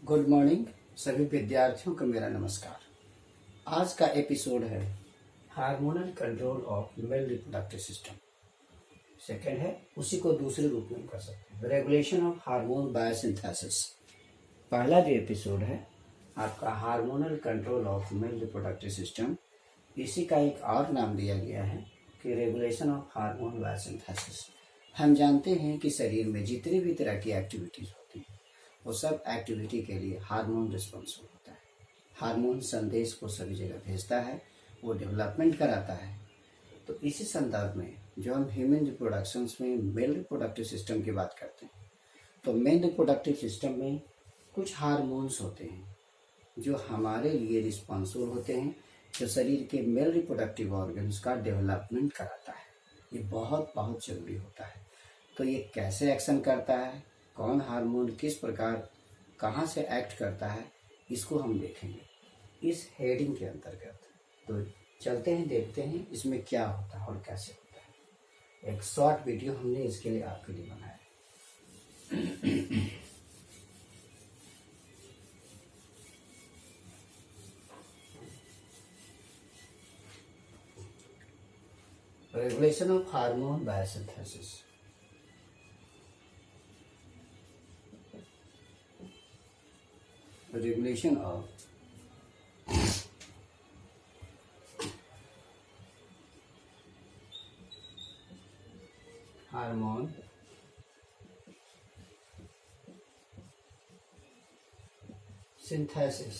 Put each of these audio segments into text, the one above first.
Good morning सभी विद्यार्थियों को मेरा नमस्कार। आज का एपिसोड है hormonal control of male reproductive system. Second है, उसी को दूसरे रूप में कर सकते हैं, रेगुलेशन ऑफ हार्मोन बायोसिंथेसिस। पहला जो एपिसोड है आपका hormonal control of male reproductive system, इसी का एक और नाम दिया गया है कि रेगुलेशन ऑफ हार्मोन बायोसिंथेसिस। हम जानते हैं कि शरीर में जितनी भी तरह की एक्टिविटीज होती हैं वो सब एक्टिविटी के लिए हार्मोन रिस्पॉन्सिबल होता है। हार्मोन संदेश को सभी जगह भेजता है, वो डेवलपमेंट कराता है। तो इसी संदर्भ में जो हम ह्यूमन रिप्रोडक्शन में मेल रिप्रोडक्टिव सिस्टम की बात करते हैं, तो मेल रिप्रोडक्टिव सिस्टम में कुछ हार्मोन्स होते हैं जो हमारे लिए रिस्पॉन्सिबल होते हैं, जो शरीर के मेल रिप्रोडक्टिव ऑर्गन्स का डेवलपमेंट कराता है। ये बहुत बहुत जरूरी होता है। तो ये कैसे एक्शन करता है, कौन हार्मोन किस प्रकार कहाँ से एक्ट करता है, इसको हम देखेंगे इस हेडिंग के अंतर्गत। तो चलते हैं, देखते हैं इसमें क्या होता है और कैसे होता है। एक शॉर्ट वीडियो हमने इसके लिए आपके लिए बनाया है। Regulation of hormone biosynthesis. Regulation of hormone synthesis,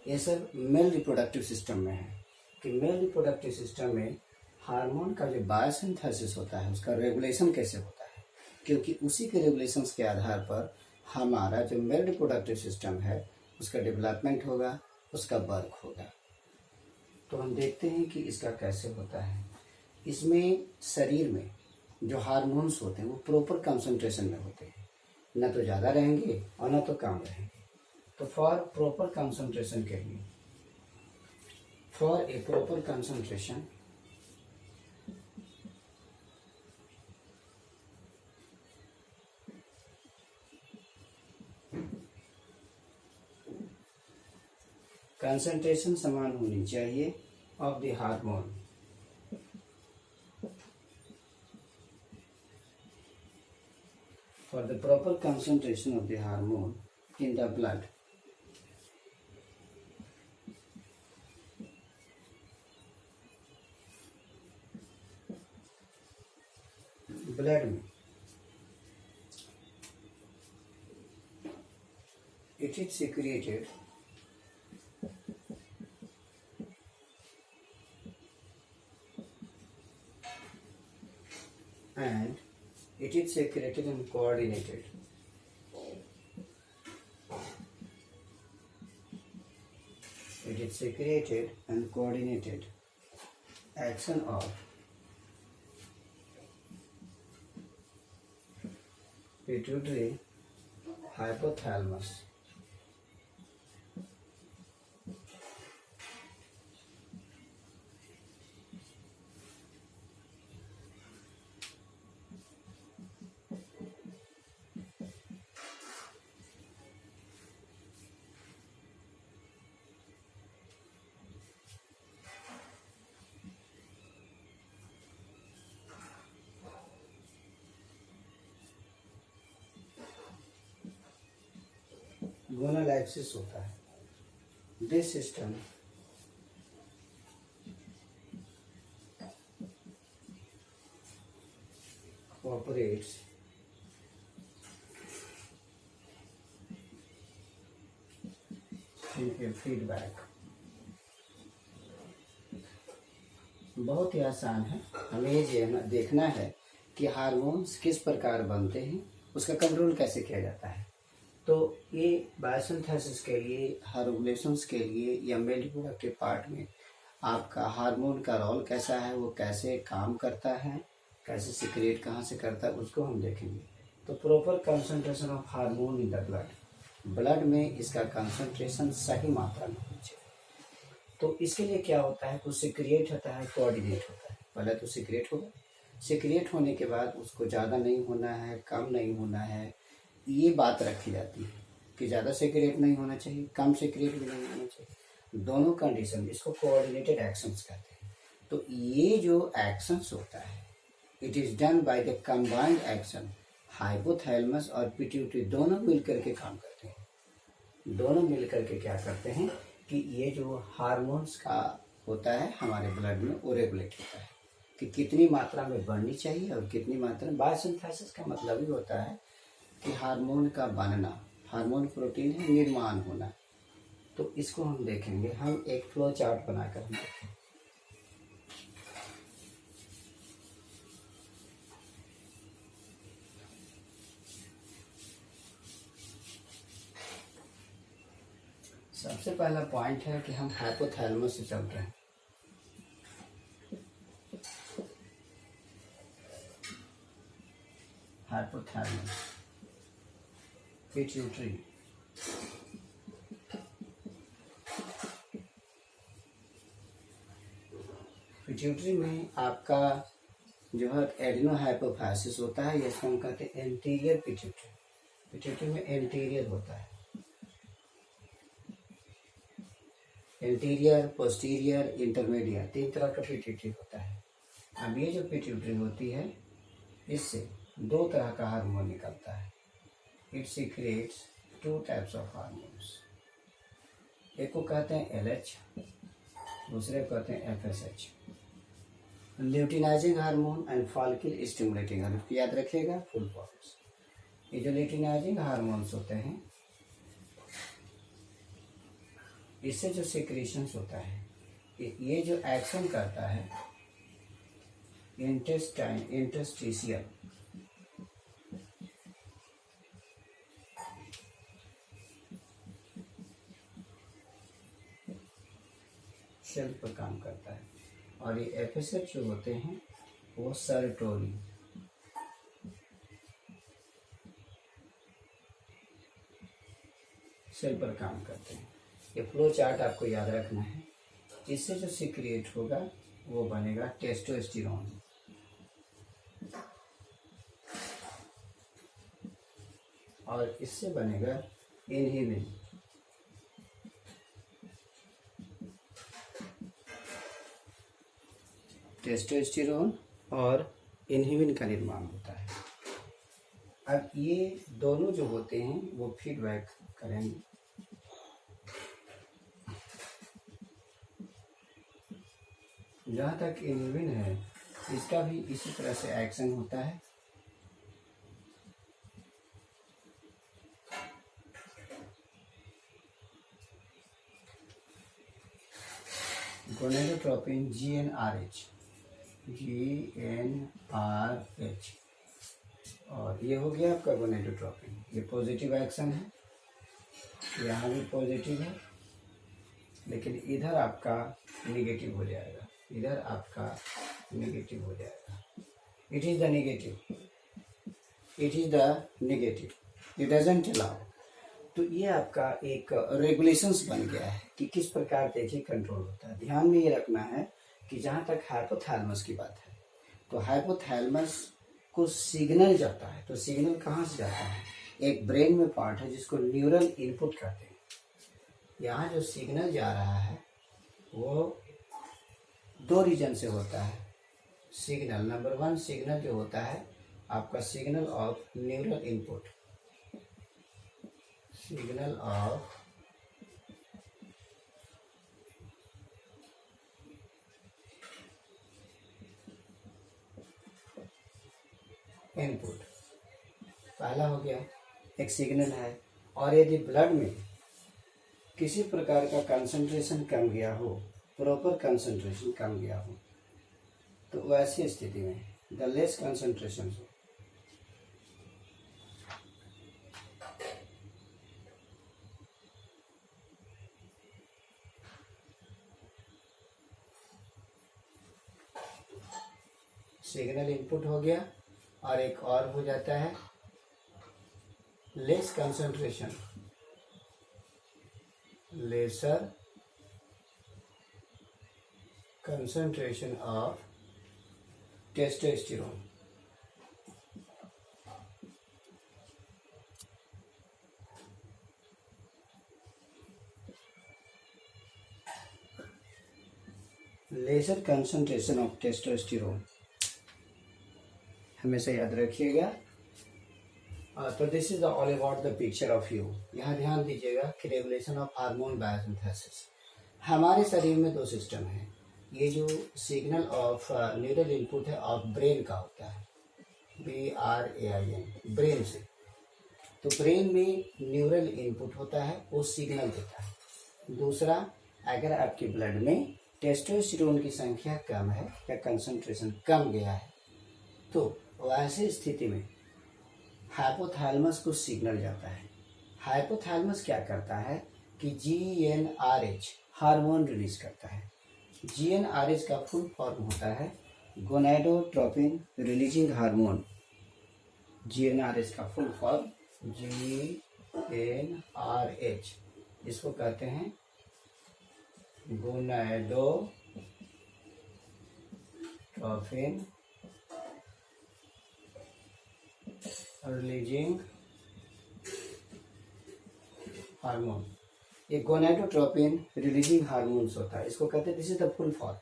ये सब मेल रिप्रोडक्टिव सिस्टम में है कि मेल रिप्रोडक्टिव सिस्टम में हार्मोन का जो बायोसिंथेसिस होता है उसका रेगुलेशन कैसे होता है, क्योंकि उसी के रेगुलेशंस के आधार पर हमारा जो मेल रिप्रोडक्टिव सिस्टम है उसका डेवलपमेंट होगा, उसका वर्क होगा। तो हम देखते हैं कि इसका कैसे होता है। इसमें शरीर में जो हार्मोन्स होते हैं वो प्रॉपर कंसंट्रेशन में होते हैं, न तो ज़्यादा रहेंगे और न तो कम रहेंगे। तो फॉर प्रॉपर कंसंट्रेशन के लिए, for a proper concentration concentration समान होनी चाहिए of the hormone. For the proper concentration of the hormone in the blood, blood में it is secreted and it is secreted and coordinated. It is secreted and coordinated action of pituitary hypothalamus. Gonadal axis होता है। This system operates in feedback. बहुत ही आसान है, हमें ये देखना है कि हार्मोन्स किस प्रकार बनते हैं, उसका कंट्रोल कैसे किया जाता है। तो ये बायोसिंथेसिस के लिए, रेगुलेशंस के लिए या मेल रिप्रोडक्टिव पार्ट में आपका हार्मोन का रोल कैसा है, वो कैसे काम करता है, कैसे सिक्रेट कहाँ से करता है, उसको हम देखेंगे। तो proper concentration of hormone in the blood, blood में इसका कंसंट्रेशन सही मात्रा में होना चाहिए। तो इसके लिए क्या होता है, कुछ सिक्रिएट होता है, कोऑर्डिनेट होता है। पहले तो सिक्रिएट होगा, सिक्रिएट होने के बाद उसको ज़्यादा नहीं होना है, कम नहीं होना है, ये बात रखी जाती है कि ज़्यादा सेक्रेट नहीं होना चाहिए, कम सेक्रेट भी नहीं होना चाहिए, दोनों कंडीशन, इसको कोऑर्डिनेटेड एक्शंस कहते हैं। तो ये जो एक्शंस होता है, it is done by the combined action. Hypothalamus और पिट्यूटरी दोनों मिलकर के काम करते हैं। दोनों मिलकर के क्या करते हैं कि ये जो हार्मोन्स का होता है हमारे ब्लड में, वो रेगुलेट होता है कि कितनी मात्रा में बढ़नी चाहिए और कितनी मात्रा में। बायोसिंथेसिस का मतलब ही होता है कि हार्मोन का बनना, हार्मोन प्रोटीन है निर्माण होना। तो इसको हम देखेंगे, हम एक फ्लो चार्ट बनाकर हम देखेंगे। सबसे पहला पॉइंट है कि हम हाइपोथैलेमस से चल रहे हैं। हाइपोथैलेमस, पिट्यूटरी, पिट्यूटरी में आपका जो है एडिनो हाइपोफाइसिस होता है, इसको हम कहते हैं एंटीरियर पिट्यूटरी। पिट्यूटरी में एंटीरियर होता है, एंटीरियर, पोस्टीरियर, इंटरमीडियर, 3 तरह का पिट्यूटरी होता है। अब ये जो पिट्यूटरी होती है, इससे 2 तरह का हार्मोन निकलता है। It secrets 2 types of hormones. एक को कहते हैं LH, दूसरे को कहते हैं FSH, luteinizing hormone and follicle stimulating hormone. याद रखिएगा फुल फॉर्म्स। ये जो ल्यूटिनाइजिंग हार्मोन्स होते हैं, इससे जो सिक्रीशंस होता है, ये जो एक्शन करता है इंटरस्टिशियल सेल पर काम करता है। और ये FSH जो होते हैं वो सेरोटोनिन, सेल पर काम करते हैं। ये फ्लो चार्ट आपको याद रखना है। इससे जो सीक्रेट होगा वो बनेगा टेस्टोस्टेरोन, और इससे बनेगा इनहिबिन। टेस्टोस्टेरोन और इनहिबिन का निर्माण होता है। अब ये दोनों जो होते हैं वो फीडबैक करेंगे। जहाँ तक इनहिबिन है, इसका भी इसी तरह से एक्शन होता है। गोनेडोट्रोपिन GnRH, और ये हो गया आपका गोनेडोट्रोपिन। ये पॉजिटिव एक्शन है, यहाँ भी पॉजिटिव है, लेकिन इधर आपका नेगेटिव हो जाएगा, इधर आपका नेगेटिव हो जाएगा। It is the negative, it is the negative, it doesn't allow. तो ये आपका एक रेगुलेशंस बन गया है कि किस प्रकार देखिए कंट्रोल होता है। ध्यान में ये रखना है कि जहाँ तक हाइपोथैलेमस की बात है, तो हाइपोथैलेमस को सिग्नल जाता है। तो सिग्नल कहाँ से जाता है? एक ब्रेन में पार्ट है जिसको न्यूरल इनपुट कहते हैं। यहाँ जो सिग्नल जा रहा है वो 2 रीजन से होता है। सिग्नल नंबर 1 सिग्नल जो होता है आपका signal of neural input, signal of input, पहला हो गया, एक सिग्नल है। और यदि ब्लड में किसी प्रकार का कंसंट्रेशन कम गया हो, प्रॉपर कंसंट्रेशन कम गया हो, तो वैसी स्थिति में द लेस कंसंट्रेशन हो, सिग्नल इनपुट हो गया। और एक और हो जाता है less concentration, lesser concentration of testosterone. Lesser concentration of testosterone, हमेशा याद रखिएगा। तो this is all about the picture of you. यहाँ ध्यान दीजिएगा कि रेगुलेशन ऑफ हार्मोन बायोसिंथेसिस। हमारे शरीर में दो सिस्टम है। ये जो सिग्नल ऑफ न्यूरल इनपुट है ऑफ ब्रेन का होता है, BRAIN, ब्रेन से। तो ब्रेन में न्यूरल इनपुट होता है, वो सिग्नल देता है। दूसरा, अगर आपके ब्लड में टेस्टोस्टेरोन की संख्या कम है या कंसंट्रेशन कम गया है, तो वैसी स्थिति में हाइपोथैलेमस को सिग्नल जाता है। हाइपोथैलेमस क्या करता है कि GnRH हार्मोन रिलीज करता है। GnRH का फुल फॉर्म होता है गोनाडोट्रोपिन रिलीजिंग हार्मोन। GnRH का फुल फॉर्म GnRH, इसको कहते हैं गोनाडोट्रोपिन रिलीजिंग हार्मोन। ये गोनाडोट्रोपिन रिलीजिंग हार्मोन्स होता है, इसको कहते हैं, this is the full form.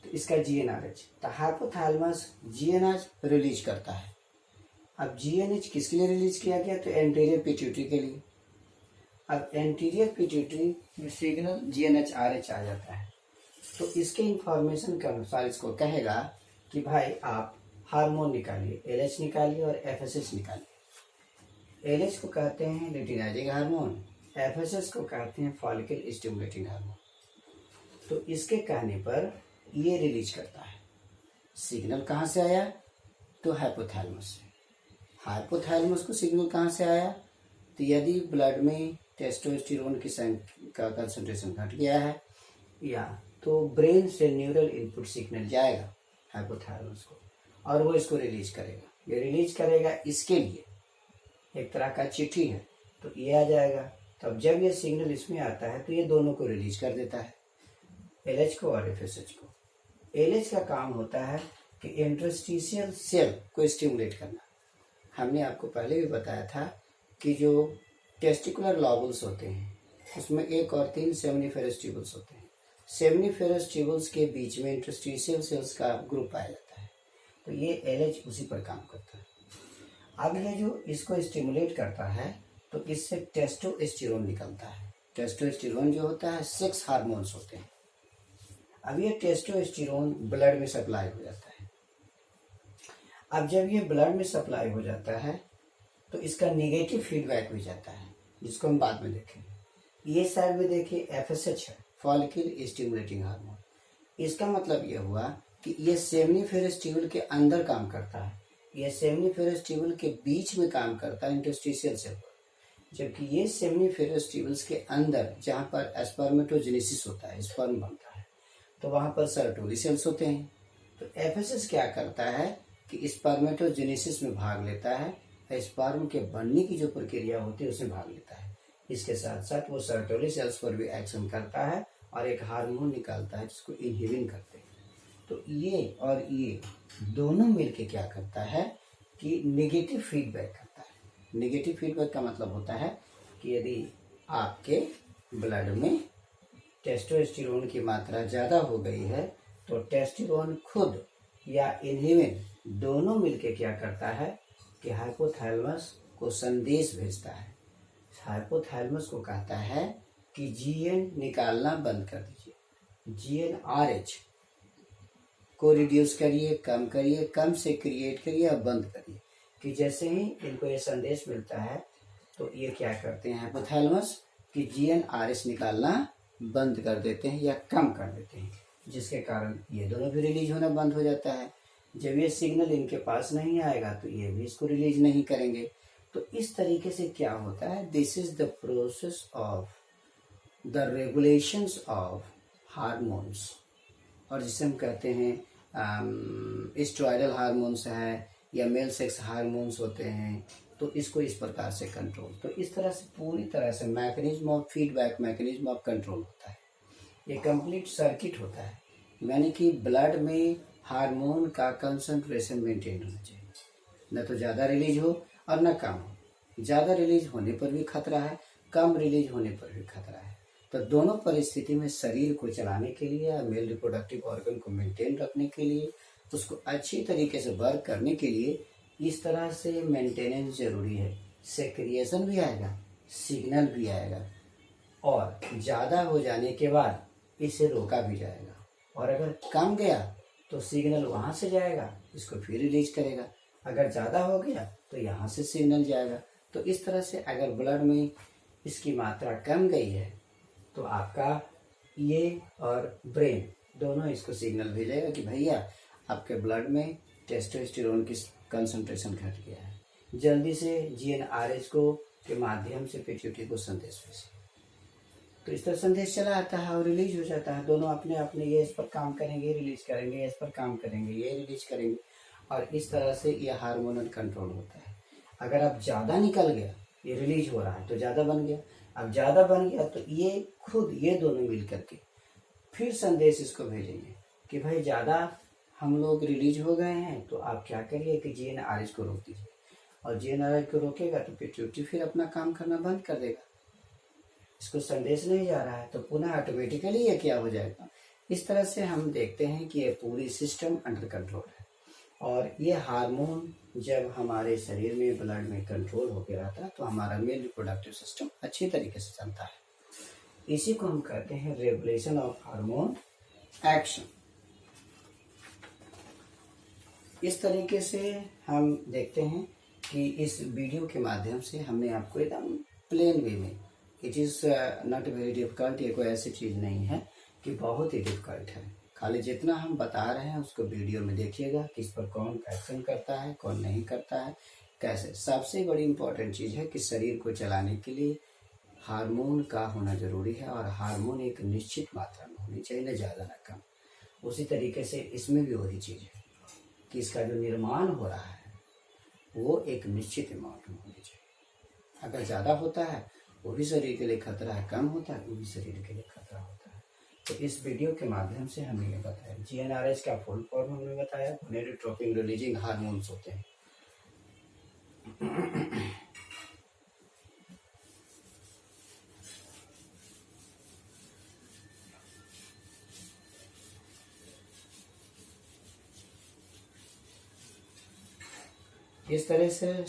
तो इसका GnRH, तो हाइपोथैलेमस GnRH रिलीज करता है। अब GnRH किसके लिए रिलीज किया गया? तो एंटीरियर पिट्यूटरी के लिए। अब एंटीरियर पिट्यूटरी में सिग्नल GnRH आ जाता है, तो इसके इंफॉर्मेशन के अनुसार इसको कहेगा कि भाई आप हार्मोन निकालिए, LH निकालिए और FSH निकालिए। LH को कहते हैं लुटिनाइजिंग हार्मोन, FSH को कहते हैं फॉलिकल स्टिमुलेटिंग हार्मोन। तो इसके कहने पर ये रिलीज करता है। सिग्नल कहाँ से आया? तो हाइपोथैलेमस से। हाइपोथैलेमस को सिग्नल कहाँ से आया? तो यदि ब्लड में टेस्टोस्टेरोन की का कंसंट्रेशन घट गया है, या तो ब्रेन से न्यूरल इनपुट सिग्नल जाएगा हाइपोथैलेमस को और वो इसको रिलीज करेगा। ये रिलीज करेगा, इसके लिए एक तरह का चिट्ठी है, तो ये आ जाएगा। तब जब ये सिग्नल इसमें आता है तो ये दोनों को रिलीज कर देता है, LH को और FSH को। LH का काम होता है कि इंटरस्टिशियल सेल को स्टिमुलेट करना। हमने आपको पहले भी बताया था कि जो टेस्टिकुलर लॉबुल्स होते हैं उसमें 1 और 3 सेमिनिफेरस ट्यूबल्स होते हैं। सेमिनिफेरस ट्यूबल्स के बीच में इंटरस्टिशियल सेल्स का ग्रुप पाया जाता है, तो ये LH उसी पर काम करता है। अब ये जो इसको स्टिमुलेट करता है तो इससे टेस्टोस्टेरोन निकलता है। टेस्टोस्टेरोन जो होता है 6 हार्मोन्स होते हैं। अब ये टेस्टोस्टेरोन ब्लड में सप्लाई हो जाता है। अब जब ये ब्लड में सप्लाई हो जाता है तो इसका नेगेटिव फीडबैक हो जाता है, जिसको हम बाद में देखेंगे। ये साइड में देखिए FSH है, फॉलिकल स्टिमुलेटिंग हार्मोन। इसका मतलब ये हुआ कि ये सेमिनिफेरस ट्यूबल के अंदर काम करता है, ये सेमिनिफेरस ट्यूबल के बीच में काम करता है इंटरस्टिशियल सेल पर। जबकि ये सेमिनिफेरस ट्यूबल्स के अंदर जहाँ पर स्पर्मेटोजेनेसिस होता है, स्पर्म बनता है, तो वहाँ पर सर्टोली सेल्स होते हैं। तो FSH क्या करता है कि स्पर्मेटोजेनेसिस में भाग लेता है, स्पर्म के बनने की जो प्रक्रिया होती है उसमें भाग लेता है। इसके साथ साथ वो सर्टोली सेल्स पर भी एक्शन करता है और एक हार्मोन निकालता है जिसको इनहिबिन करते हैं। तो ये और ये दोनों मिलके क्या करता है कि नेगेटिव फीडबैक करता है। नेगेटिव फीडबैक का मतलब होता है कि यदि आपके ब्लड में टेस्टोस्टेरोन की मात्रा ज़्यादा हो गई है तो टेस्टोस्टेरोन खुद या इनहिबिन दोनों मिलके क्या करता है कि हाइपोथैलेमस को संदेश भेजता है। हाइपोथैलेमस को कहता है कि GN निकालना बंद कर दीजिए, GnRH को रिड्यूस करिए, कम करिए, कम से क्रिएट करिए और बंद करिए। कि जैसे ही इनको ये संदेश मिलता है तो ये क्या करते हैं हाइपोथैलेमस कि GnRH निकालना बंद कर देते हैं या कम कर देते हैं, जिसके कारण ये दोनों भी रिलीज होना बंद हो जाता है। जब ये सिग्नल इनके पास नहीं आएगा तो ये भी इसको रिलीज नहीं करेंगे। तो इस तरीके से क्या होता है, this is the process of the regulations of hormones, और जिसे हम कहते हैं स्टेरॉयडल हार्मोन्स है या मेल सेक्स हार्मोन्स होते हैं, तो इसको इस प्रकार से कंट्रोल। तो इस तरह से पूरी तरह से mechanism of feedback, mechanism of control होता है। ये कंप्लीट सर्किट होता है, यानी कि ब्लड में हार्मोन का कंसंट्रेशन मेंटेन होना चाहिए, न तो ज़्यादा रिलीज हो और न कम हो। ज़्यादा रिलीज होने पर भी खतरा है, कम रिलीज होने पर भी खतरा है। तो दोनों परिस्थिति में शरीर को चलाने के लिए या मेल रिप्रोडक्टिव ऑर्गन को मेंटेन रखने के लिए, उसको अच्छी तरीके से वर्क करने के लिए इस तरह से मेंटेनेंस जरूरी है। सेक्रिएशन भी आएगा, सिग्नल भी आएगा, और ज़्यादा हो जाने के बाद इसे रोका भी जाएगा, और अगर कम गया तो सिग्नल वहाँ से जाएगा, इसको फिर रिलीज करेगा। अगर ज़्यादा हो गया तो यहाँ से सिग्नल जाएगा। तो इस तरह से अगर ब्लड में इसकी मात्रा कम गई है तो आपका ये और ब्रेन दोनों इसको सिग्नल भेजेगा कि भैया आपके ब्लड में टेस्टोस्टेरोन की कंसंट्रेशन घट गया है। जल्दी से जीएनआरएच को के माध्यम से पिट्यूटरी को संदेश भेजें। तो इस तरह संदेश चला आता है और रिलीज हो जाता है। दोनों अपने अपने ये इस पर काम करेंगे, रिलीज करेंगे, इस पर काम करेंगे, ये रिलीज करेंगे, और इस तरह से ये हार्मोनल कंट्रोल होता है। अगर अब ज़्यादा निकल गया, ये रिलीज हो रहा है तो ज़्यादा बन गया, अब ज़्यादा बन गया तो ये खुद ये दोनों मिल करके फिर संदेश इसको भेजेंगे कि भाई ज़्यादा हम लोग रिलीज हो गए हैं, तो आप क्या करिए कि जीएनआरएच को रोक दीजिए, और जीएनआरएच को रोकेगा तो पिट्यूटरी फिर अपना काम करना बंद कर देगा। इसको संदेश नहीं जा रहा है तो पुनः ऑटोमेटिकली ये क्या हो जाएगा। इस तरह से हम देखते हैं कि ये पूरी सिस्टम अंडर कंट्रोल है, और ये हार्मोन जब हमारे शरीर में ब्लड में कंट्रोल होकर रहता है तो हमारा मेल रिप्रोडक्टिव सिस्टम अच्छी तरीके से चलता है। इसी को हम कहते हैं रेगुलेशन ऑफ हार्मोन एक्शन। इस तरीके से हम देखते हैं कि इस वीडियो के माध्यम से हमने आपको एकदम प्लेन वे में, it is not very difficult, ये कोई ऐसी चीज़ नहीं है कि बहुत ही डिफिकल्ट है। खाली जितना हम बता रहे हैं उसको वीडियो में देखिएगा, किस पर कौन एक्शन करता है, कौन नहीं करता है, कैसे। सबसे बड़ी इम्पोर्टेंट चीज़ है कि शरीर को चलाने के लिए हार्मोन का होना जरूरी है, और हार्मोन एक निश्चित मात्रा में होनी चाहिए, न ज़्यादा न कम। उसी तरीके से इसमें भी वही चीज़ है कि इसका जो निर्माण हो रहा है वो एक निश्चित अमाउंट में होनी चाहिए। अगर ज़्यादा होता है वो भी शरीर के लिए खतरा है, कम होता है वो भी शरीर के लिए खतरा होता है। तो इस वीडियो के माध्यम से हमें ये बताया, जीएनआरएच का फुल फॉर्म हमने बताया, गोनेडोट्रोपिन रिलीजिंग हार्मोन्स होते हैं। इस तरह से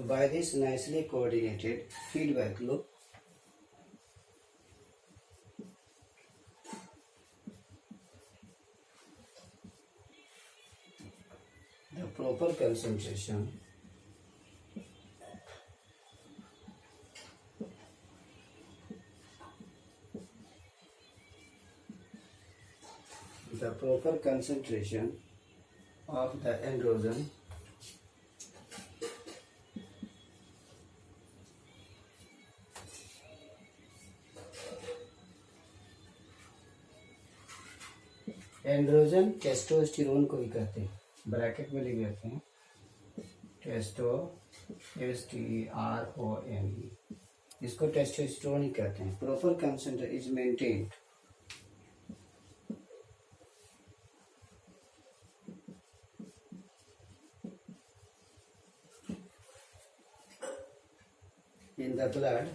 by this nicely coordinated feedback loop the proper concentration of the androgen androgen testosterone को भी कहते हैं, ब्रैकेट में लिख देते हैं टेस्टो STRONE, इसको टेस्टोस्टेरोन ही कहते हैं। Proper concentration is maintained in the blood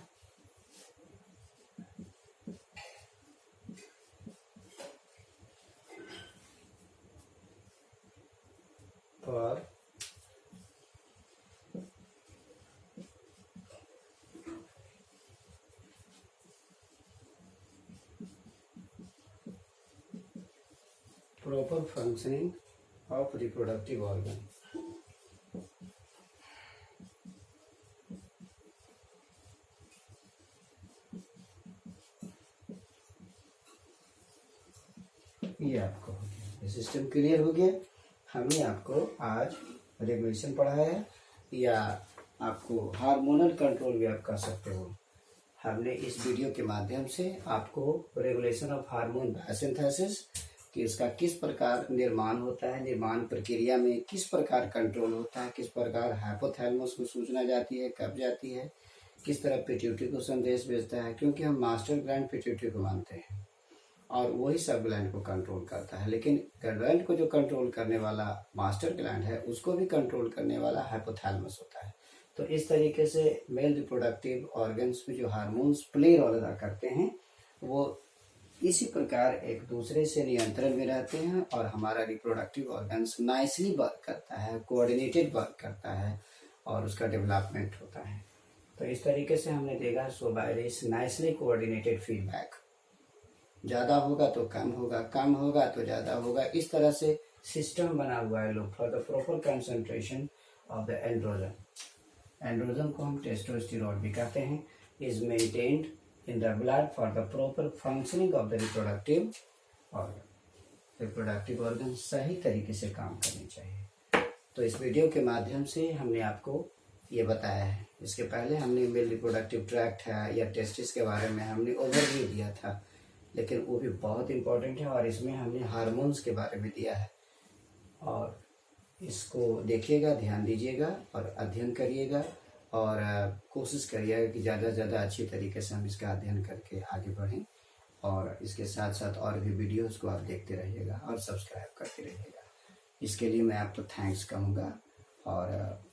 for proper functioning of reproductive organ। ये आपको हो गया, ये सिस्टम क्लियर हो गया। हमने आपको आज रेगुलेशन पढ़ाया है, या आपको हार्मोनल कंट्रोल भी आप कर सकते हो। हमने इस वीडियो के माध्यम से आपको रेगुलेशन ऑफ हार्मोन बायोसिंथेसिस कि इसका किस प्रकार निर्माण होता है, निर्माण प्रक्रिया में किस प्रकार कंट्रोल होता है, किस प्रकार हाइपोथैलेमस को सूचना जाती है, कब जाती है, किस तरह पिट्यूटरी को संदेश भेजता है, क्योंकि हम मास्टर ग्लैंड पिट्यूटरी को मानते हैं और वही सब ग्लैंड को कंट्रोल करता है, लेकिन ग्लैंड को जो कंट्रोल करने वाला मास्टर ग्लैंड है उसको भी कंट्रोल करने वाला हाइपोथैलेमस होता है। तो इस तरीके से मेल रिप्रोडक्टिव ऑर्गन्स में जो हार्मोन्स प्ले रोल अदा करते हैं वो इसी प्रकार एक दूसरे से नियंत्रण में रहते हैं और हमारा रिप्रोडक्टिव ऑर्गन्स नाइसली वर्क करता है, कोऑर्डिनेटेड वर्क करता है और उसका डेवलपमेंट होता है। तो इस तरीके से हमने देखा so by this nicely coordinated feedback, ज़्यादा होगा तो कम होगा, कम होगा तो ज़्यादा होगा, इस तरह से सिस्टम बना हुआ है लोग for the proper concentration of the androgen. Androgen को हम टेस्टोस्टेरोन भी कहते हैं, is maintained in the blood for the proper functioning of the reproductive organ. Reproductive organ सही तरीके से काम करनी चाहिए। तो इस वीडियो के माध्यम से हमने आपको ये बताया है। इसके पहले हमने मेल रिप्रोडक्टिव ट्रैक्ट है या टेस्टिस के बारे में हमने ओवरव्यू दिया था, लेकिन वो भी बहुत इम्पोर्टेंट है और इसमें हमने हार्मोन्स के बारे में दिया है। और इसको देखिएगा, ध्यान दीजिएगा और अध्ययन करिएगा और कोशिश करिएगा कि ज़्यादा से ज़्यादा अच्छी तरीके से हम इसका अध्ययन करके आगे बढ़ें। और इसके साथ साथ और भी वीडियोस को आप देखते रहिएगा और सब्सक्राइब करते रहिएगा। इसके लिए मैं आपको थैंक्स कहूँगा और